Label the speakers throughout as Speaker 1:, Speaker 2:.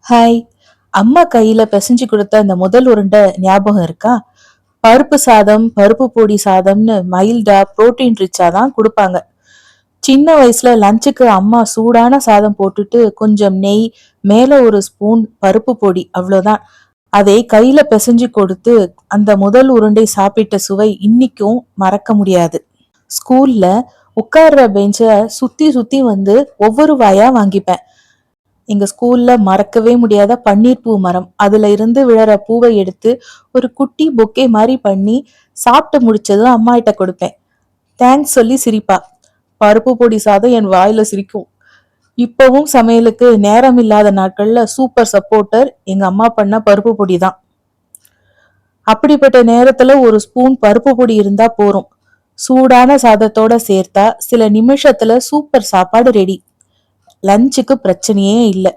Speaker 1: Hi. அம்மா கையில பிசைஞ்சு கொடுத்த அந்த முதல் உருண்டை ஞாபகம் இருக்கா? பருப்பு சாதம், பருப்பு பொடி சாதம்னு மைல்டா புரோட்டீன் ரிச்சா தான் கொடுப்பாங்க. சின்ன வயசுல லஞ்சுக்கு அம்மா சூடான சாதம் போட்டுட்டு கொஞ்சம் நெய், மேல ஒரு ஸ்பூன் பருப்பு பொடி அவ்வளோதான். அதை கையில பிசைஞ்சு கொடுத்து அந்த முதல் உருண்டை சாப்பிட்ட சுவை இன்னிக்கும் மறக்க முடியாது. ஸ்கூல்ல உட்கார்ற பெஞ்ச சுத்தி சுத்தி வந்து ஒவ்வொரு வாயா வாங்கிப்பேன். எங்க ஸ்கூல்ல மறக்கவே முடியாத பன்னீர் பூ மரம். அதுல இருந்து விழற பூவை எடுத்து ஒரு குட்டி பொக்கே மாதிரி பண்ணி சாப்பிட்டு முடிச்சதும் அம்மா கிட்ட கொடுப்பேன். தேங்க்ஸ் சொல்லி சிரிப்பா. பருப்பு பொடி சாதம் என் வாயில சிரிக்கும். இப்பவும் சமையலுக்கு நேரம் இல்லாத நாட்கள்ல சூப்பர் சப்போர்ட்டர் எங்க அம்மா பண்ண பருப்பு பொடி தான். அப்படிப்பட்ட நேரத்துல ஒரு ஸ்பூன் பருப்பு பொடி இருந்தா போறோம். சூடான சாதத்தோட சேர்த்தா சில நிமிஷத்துல சூப்பர் சாப்பாடு ரெடி. லஞ்சுக்கு பிரச்சனையே இல்லை.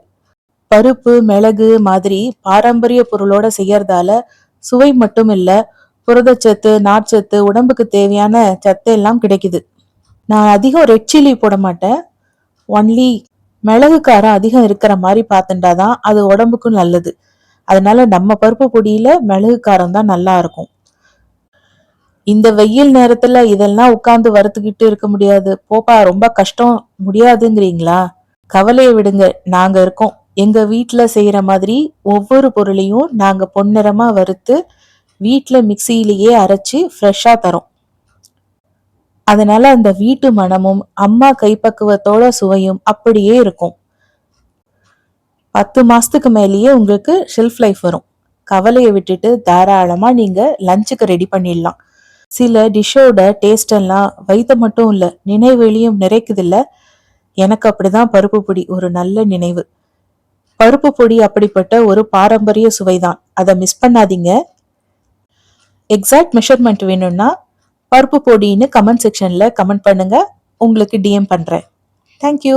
Speaker 1: பருப்பு, மிளகு மாதிரி பாரம்பரிய பொருளோட செய்யறதால சுவை மட்டும் இல்ல, புரதச்சத்து, நார்ச்சத்து, உடம்புக்கு தேவையான சத்து எல்லாம் கிடைக்குது. நான் அதிகம் ரெட் சில்லி போட மாட்டேன். ஒன்லி மிளகு காரம் அதிகம் இருக்கிற மாதிரி பார்த்துட்டாதான் அது உடம்புக்கும் நல்லது. அதனால நம்ம பருப்பு பொடியில மிளகு காரம் தான் நல்லா இருக்கும். இந்த வெயில் நேரத்துல இதெல்லாம் உட்கார்ந்து வறுத்துக்கிட்டு இருக்க முடியாது. போப்பா, ரொம்ப கஷ்டம், முடியாதுங்கிறீங்களா? கவலையை விடுங்க, நாங்க இருக்கோம். எங்க வீட்ல செய்யற மாதிரி ஒவ்வொரு பொருளையும் நாங்க பொன்னிறமா வறுத்து வீட்ல மிக்சியிலேயே அரைச்சு ஃப்ரெஷ்ஷா தரோம். அதனால அந்த வீட்டு மனமும் அம்மா கைப்பக்குவத்தோட சுவையும் அப்படியே இருக்கும். 10 மாசத்துக்கு மேலேயே உங்களுக்கு ஷெல்ஃப் லைஃப் வரும். கவலையை விட்டுட்டு தாராளமா நீங்க லஞ்சுக்கு ரெடி பண்ணிடலாம். சில டிஷ்ஷோட டேஸ்ட் எல்லாம் வயித்த மட்டும் இல்ல, நினைவுகளையும் நிறைக்குது இல்ல. எனக்கு அப்படிதான் பருப்பு பொடி ஒரு நல்ல நினைவு. பருப்பு பொடி அப்படிப்பட்ட ஒரு பாரம்பரிய சுவைதான். அதை மிஸ் பண்ணாதீங்க. எக்ஸாக்ட் மெஷர்மெண்ட் வேணும்னா பருப்பு பொடின்னு கமெண்ட் செக்ஷன்ல கமெண்ட் பண்ணுங்க. உங்களுக்கு டிஎம் பண்றேன். தேங்க்யூ.